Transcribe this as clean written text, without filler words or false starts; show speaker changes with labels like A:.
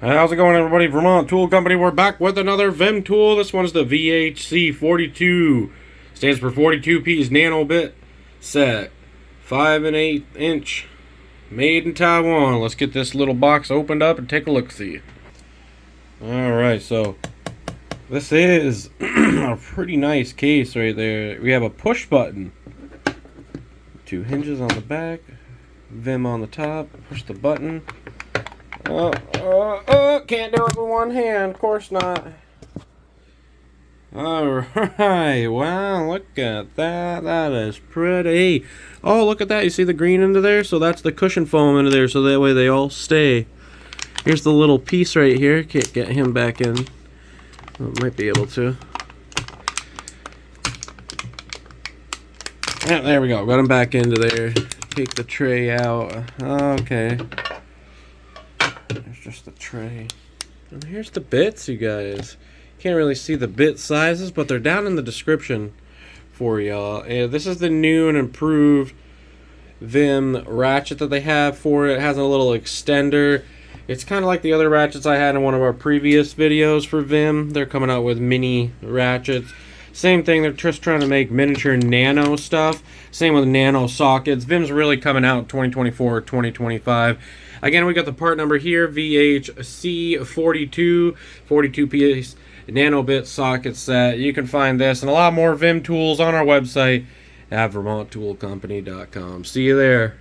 A: How's it going, everybody? Vermont Tool Company. We're back with another Vim tool. This one's the VHC42. Stands for 42-piece nano bit set. 5 1/8 inch. Made in Taiwan. Let's get this little box opened up and take a look-see. Alright, so this is a pretty nice case right there. We have a push button. 2 hinges on the back. Vim on the top. Push the button. Can't do it with one hand, of course not. Alright, wow, look at that. That is pretty. Oh, look at that. You see the green into there? So that's the cushion foam into there, so that way they all stay. Here's the little piece right here. Can't get him back in. Oh, might be able to. Yeah, there we go. Got him back into there. Take the tray out. Okay. There's just the tray. And here's the bits, you guys. Can't really see the bit sizes, but they're down in the description for y'all. And this is the new and improved Vim ratchet that they have for it. It has a little extender. It's kind of like the other ratchets I had in one of our previous videos for Vim. They're coming out with mini ratchets. Same thing, they're just trying to make miniature nano stuff. Same with nano sockets. Vim's really coming out in 2024, 2025. Again, we got the part number here, VHC42, 42-piece nano bit socket set. You can find this and a lot more Vim tools on our website at VermontToolCompany.com. See you there.